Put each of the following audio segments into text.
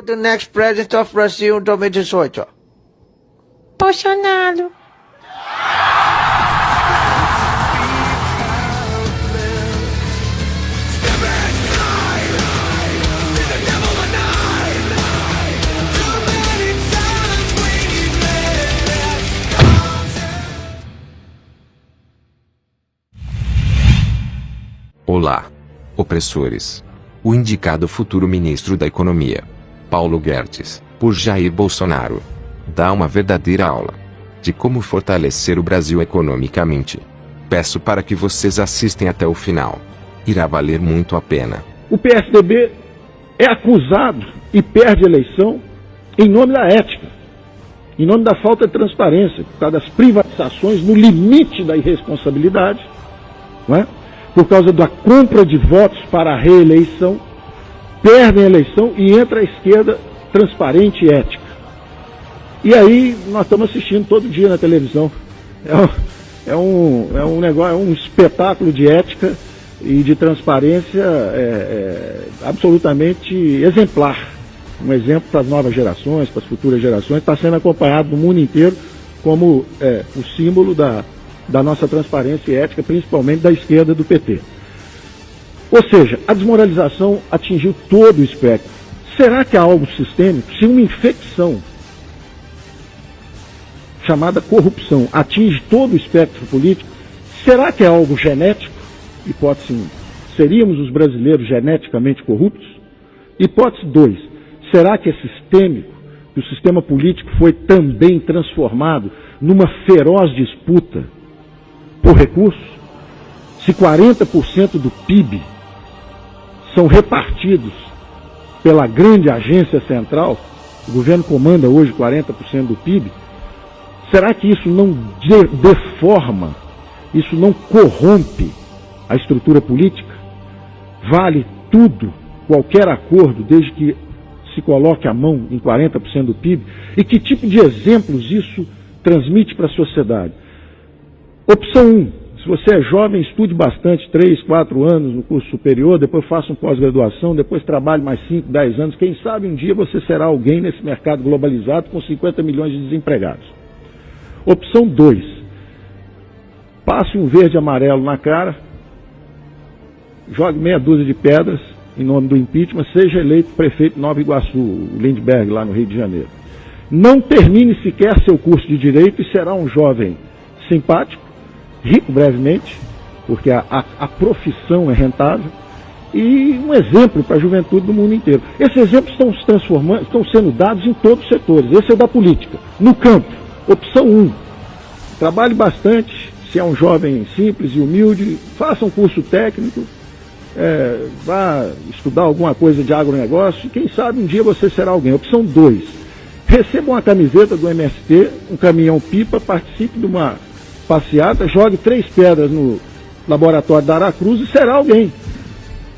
The next president of Brazil, 2018. Bolsonaro. Olá, opressores. O indicado futuro ministro da Economia, Paulo Guedes, por Jair Bolsonaro, dá uma verdadeira aula de como fortalecer o Brasil economicamente. Peço para que vocês assistem até o final. Irá valer muito a pena. O PSDB é acusado e perde a eleição em nome da ética, em nome da falta de transparência, por causa das privatizações no limite da irresponsabilidade, não é? Por causa da compra de votos para a reeleição, perdem a eleição e entra a esquerda transparente e ética. E aí nós estamos assistindo todo dia na televisão. É um espetáculo de ética e de transparência absolutamente exemplar. Um exemplo para as novas gerações, para as futuras gerações, está sendo acompanhado no mundo inteiro como o símbolo da nossa transparência e ética, principalmente da esquerda do PT. Ou seja, a desmoralização atingiu todo o espectro. Será que há algo sistêmico? Se uma infecção chamada corrupção atinge todo o espectro político, será que é algo genético? Hipótese 1. Seríamos os brasileiros geneticamente corruptos? Hipótese 2. Será que é sistêmico? Que o sistema político foi também transformado numa feroz disputa por recursos? Se 40% do PIB são repartidos pela grande agência central, o governo comanda hoje 40% do PIB, será que isso não deforma, isso não corrompe a estrutura política? Vale tudo, qualquer acordo, desde que se coloque a mão em 40% do PIB? E que tipo de exemplos isso transmite para a sociedade? Opção 1. Se você é jovem, estude bastante, 3, 4 anos no curso superior, depois faça uma pós-graduação, depois trabalhe mais 5, 10 anos. Quem sabe um dia você será alguém nesse mercado globalizado com 50 milhões de desempregados. Opção 2. Passe um verde e amarelo na cara, jogue meia dúzia de pedras em nome do impeachment, seja eleito prefeito de Nova Iguaçu, o Lindbergh, lá no Rio de Janeiro. Não termine sequer seu curso de Direito e será um jovem simpático, rico brevemente, porque a profissão é rentável, e um exemplo para a juventude do mundo inteiro. Esses exemplos estão se transformando, estão sendo dados em todos os setores. Esse é o da política. No campo, opção 1, trabalhe bastante, se é um jovem simples e humilde, faça um curso técnico, vá estudar alguma coisa de agronegócio, e quem sabe um dia você será alguém. Opção 2, receba uma camiseta do MST, um caminhão-pipa, participe de uma passeata, jogue 3 pedras no laboratório da Aracruz e será alguém.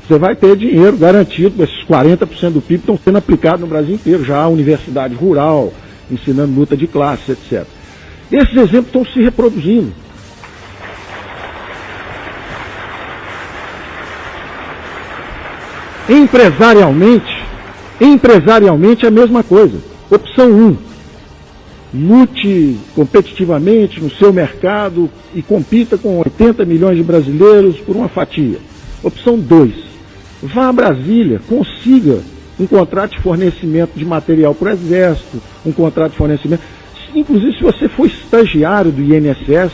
Você vai ter dinheiro garantido, esses 40% do PIB estão sendo aplicados no Brasil inteiro, já há universidade rural, ensinando luta de classe, etc. Esses exemplos estão se reproduzindo. Empresarialmente é a mesma coisa. Opção 1. Lute competitivamente no seu mercado e compita com 80 milhões de brasileiros por uma fatia. Opção 2. Vá a Brasília, consiga um contrato de fornecimento de material para o Exército, um contrato de fornecimento. Inclusive, se você for estagiário do INSS,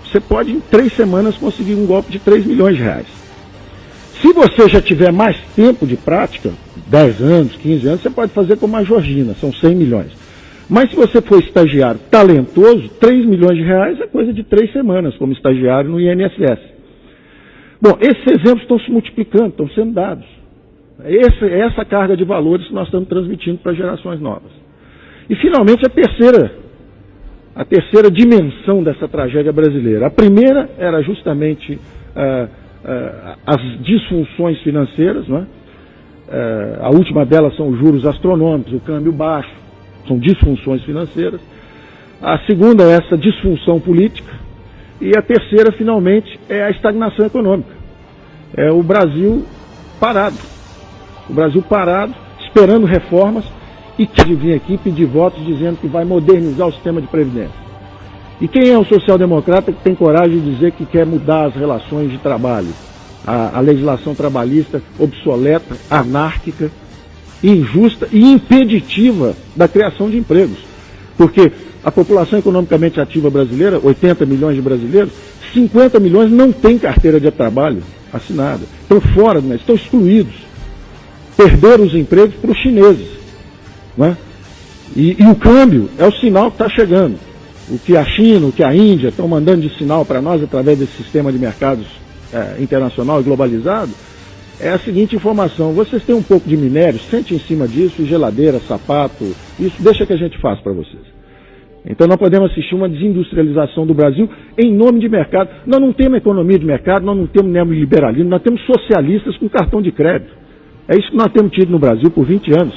você pode em 3 semanas conseguir um golpe de 3 milhões de reais. Se você já tiver mais tempo de prática, 10 anos, 15 anos, você pode fazer como a Georgina, são 100 milhões. Mas se você for estagiário talentoso, 3 milhões de reais é coisa de 3 semanas como estagiário no INSS. Bom, esses exemplos estão se multiplicando, estão sendo dados. É essa carga de valores que nós estamos transmitindo para gerações novas. E finalmente a terceira dimensão dessa tragédia brasileira. A primeira era justamente as disfunções financeiras, não é? A última delas são os juros astronômicos, o câmbio baixo. São disfunções financeiras. A segunda é essa disfunção política. E a terceira, finalmente, é a estagnação econômica. É o Brasil parado. O Brasil parado, esperando reformas e que de vir aqui pedir votos dizendo que vai modernizar o sistema de previdência. E quem é o social-democrata que tem coragem de dizer que quer mudar as relações de trabalho? A legislação trabalhista obsoleta, anárquica, injusta e impeditiva da criação de empregos. Porque a população economicamente ativa brasileira, 80 milhões de brasileiros, 50 milhões não têm carteira de trabalho assinada. Estão fora, estão excluídos. Perderam os empregos para os chineses. Não é? E o câmbio é o sinal que está chegando. O que a China, o que a Índia estão mandando de sinal para nós através desse sistema de mercados internacional e globalizado, é a seguinte informação: vocês têm um pouco de minério, sente em cima disso, geladeira, sapato, isso deixa que a gente faz para vocês. Então nós podemos assistir uma desindustrialização do Brasil em nome de mercado. Nós não temos economia de mercado, nós não temos neoliberalismo, nós temos socialistas com cartão de crédito. É isso que nós temos tido no Brasil por 20 anos.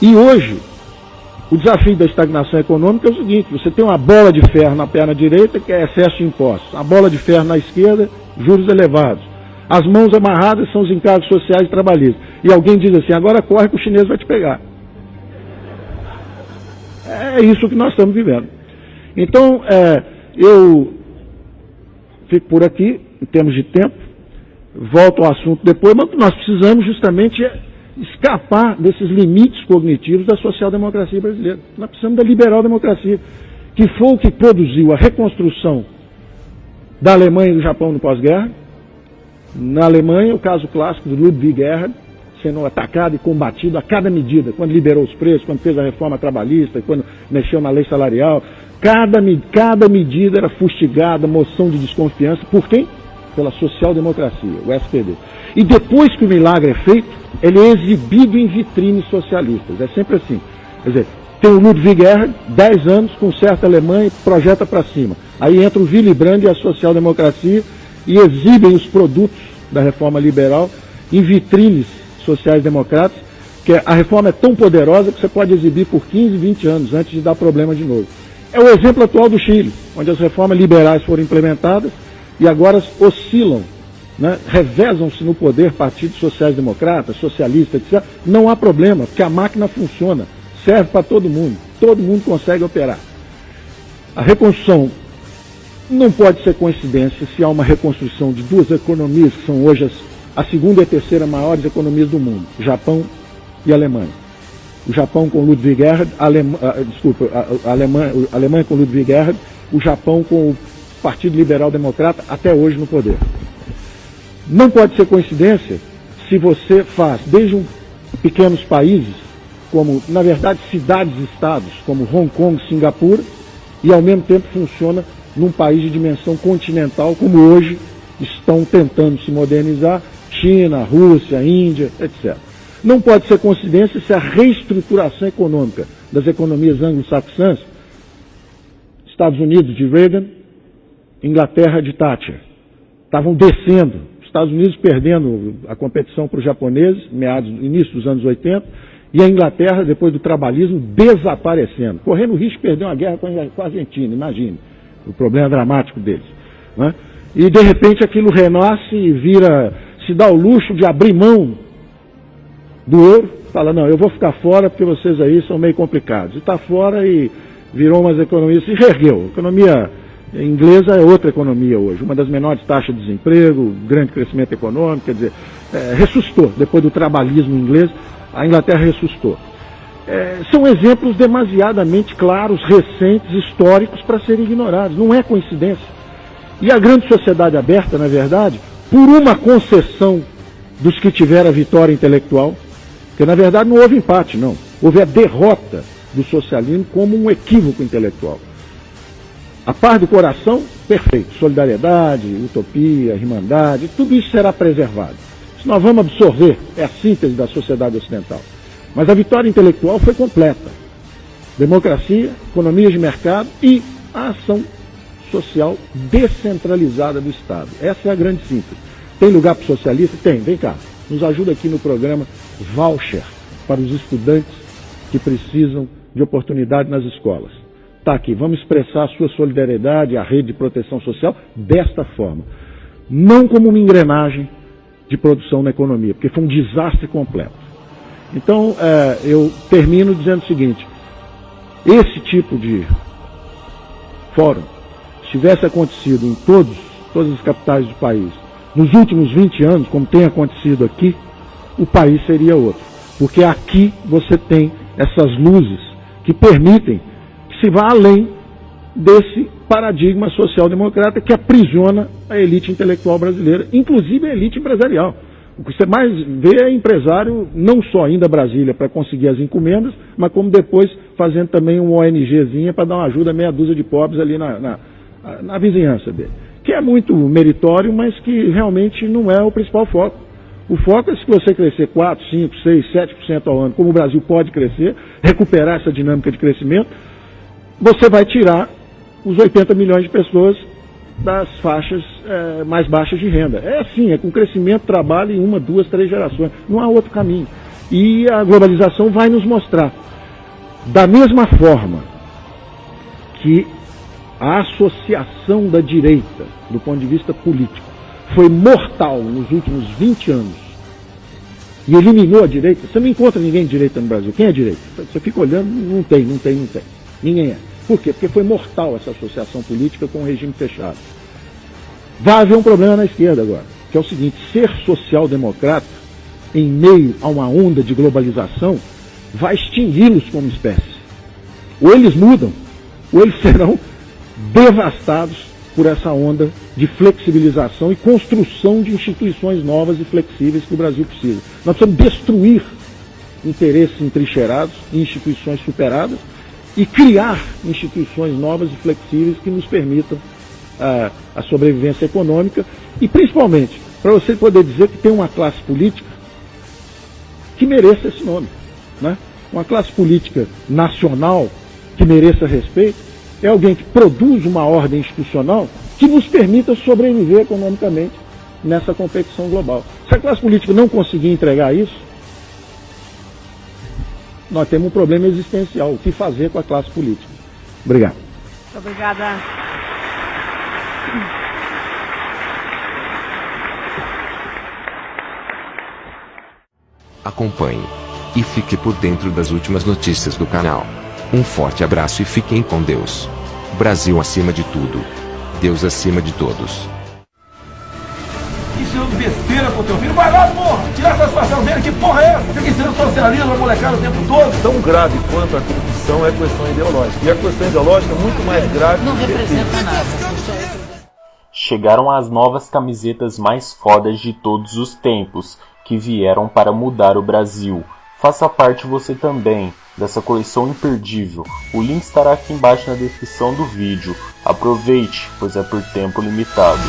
E hoje, o desafio da estagnação econômica é o seguinte: você tem uma bola de ferro na perna direita, que é excesso de impostos, a bola de ferro na esquerda, juros elevados. As mãos amarradas são os encargos sociais e trabalhistas. E alguém diz assim: agora corre que o chinês vai te pegar. É isso que nós estamos vivendo. Então, eu fico por aqui, em termos de tempo, volto ao assunto depois, mas nós precisamos justamente escapar desses limites cognitivos da social-democracia brasileira. Nós precisamos da liberal-democracia, que foi o que produziu a reconstrução da Alemanha e do Japão no pós-guerra. Na Alemanha, o caso clássico do Ludwig Erhard, sendo atacado e combatido a cada medida, quando liberou os preços, quando fez a reforma trabalhista, quando mexeu na lei salarial. Cada medida era fustigada, moção de desconfiança. Por quem? Pela social-democracia, o SPD. E depois que o milagre é feito, ele é exibido em vitrines socialistas. É sempre assim. Quer dizer, tem o Ludwig Erhard, 10 anos, conserta a Alemanha e projeta para cima. Aí entra o Willy Brandt e a social-democracia e exibem os produtos da reforma liberal em vitrines sociais-democratas, que a reforma é tão poderosa que você pode exibir por 15, 20 anos antes de dar problema de novo. É o exemplo atual do Chile, onde as reformas liberais foram implementadas e agora oscilam, né? Revezam-se no poder partidos sociais-democratas, socialistas, etc. Não há problema, porque a máquina funciona, serve para todo mundo consegue operar. A reconstrução não pode ser coincidência se há uma reconstrução de duas economias que são hoje a segunda e a terceira maiores economias do mundo, Japão e Alemanha. O Japão com Ludwig Erhard, a Alemanha com Ludwig Erhard, o Japão com o Partido Liberal Democrata até hoje no poder. Não pode ser coincidência se você faz, desde pequenos países, como, na verdade, cidades-estados, como Hong Kong, Singapura, e ao mesmo tempo funciona num país de dimensão continental, como hoje estão tentando se modernizar, China, Rússia, Índia, etc. Não pode ser coincidência se a reestruturação econômica das economias anglo-saxãs, Estados Unidos de Reagan, Inglaterra de Thatcher, estavam descendo, Estados Unidos perdendo a competição para os japoneses, início dos anos 80, e a Inglaterra, depois do trabalhismo, desaparecendo, correndo o risco de perder uma guerra com a Argentina, imagine, o problema dramático deles. Né? E de repente aquilo renasce e se dá o luxo de abrir mão do euro, fala, não, eu vou ficar fora porque vocês aí são meio complicados. E está fora e virou umas economias, se reergueu. A economia inglesa é outra economia hoje, uma das menores taxas de desemprego, grande crescimento econômico, quer dizer, ressuscitou. Depois do trabalhismo inglês, a Inglaterra ressuscitou. São exemplos demasiadamente claros, recentes, históricos, para serem ignorados. Não é coincidência. E a grande sociedade aberta, na verdade, por uma concessão dos que tiveram a vitória intelectual, porque na verdade não houve empate, não. Houve a derrota do socialismo como um equívoco intelectual. A paz do coração, perfeito. Solidariedade, utopia, irmandade, tudo isso será preservado. Isso nós vamos absorver, é a síntese da sociedade ocidental. Mas a vitória intelectual foi completa. Democracia, economia de mercado e a ação social descentralizada do Estado. Essa é a grande síntese. Tem lugar para o socialista? Tem. Vem cá, nos ajuda aqui no programa Voucher para os estudantes que precisam de oportunidade nas escolas. está aqui, vamos expressar a sua solidariedade à rede de proteção social desta forma. Não como uma engrenagem de produção na economia, porque foi um desastre completo. Então, eu termino dizendo o seguinte, esse tipo de fórum, se tivesse acontecido em todas as capitais do país, nos últimos 20 anos, como tem acontecido aqui, o país seria outro. Porque aqui você tem essas luzes que permitem que se vá além desse paradigma social-democrata que aprisiona a elite intelectual brasileira, inclusive a elite empresarial. O que você mais vê é empresário, não só indo a Brasília para conseguir as encomendas, mas como depois fazendo também uma ONGzinha para dar uma ajuda a meia dúzia de pobres ali na vizinhança dele. Que é muito meritório, mas que realmente não é o principal foco. O foco é se você crescer 4, 5, 6, 7% ao ano, como o Brasil pode crescer, recuperar essa dinâmica de crescimento, você vai tirar os 80 milhões de pessoas das faixas mais baixas de renda. É assim, é com crescimento, trabalho em 1, 2, 3 gerações. Não há outro caminho. E a globalização vai nos mostrar. Da mesma forma que a associação da direita, do ponto de vista político, foi mortal nos últimos 20 anos e eliminou a direita, você não encontra ninguém de direita no Brasil. Quem é direita? Você fica olhando, não tem. Ninguém é. Por quê? Porque foi mortal essa associação política com o regime fechado. Vai haver um problema na esquerda agora, que é o seguinte, ser social-democrata, em meio a uma onda de globalização, vai extingui-los como espécie. Ou eles mudam, ou eles serão devastados por essa onda de flexibilização e construção de instituições novas e flexíveis que o Brasil precisa. Nós precisamos destruir interesses entrincheirados em instituições superadas e criar instituições novas e flexíveis que nos permitam a sobrevivência econômica e, principalmente, para você poder dizer que tem uma classe política que mereça esse nome, né? Uma classe política nacional que mereça respeito é alguém que produz uma ordem institucional que nos permita sobreviver economicamente nessa competição global. Se a classe política não conseguir entregar isso, nós temos um problema existencial. O que fazer com a classe política? Obrigado. Muito obrigada. Acompanhe e fique por dentro das últimas notícias do canal. Um forte abraço e fiquem com Deus. Brasil acima de tudo. Deus acima de todos. Ensinando besteira pro teu filho, vai lá, porra! Tira a satisfação dele, que porra é essa? Fica ensinando socialismo, a molecada o tempo todo. Tão grave quanto a corrupção é a questão ideológica. E a questão ideológica é muito mais grave. Não representa nada. Chegaram as novas camisetas mais fodas de todos os tempos, que vieram para mudar o Brasil. Faça parte você também dessa coleção imperdível. O link estará aqui embaixo na descrição do vídeo. Aproveite, pois é por tempo limitado.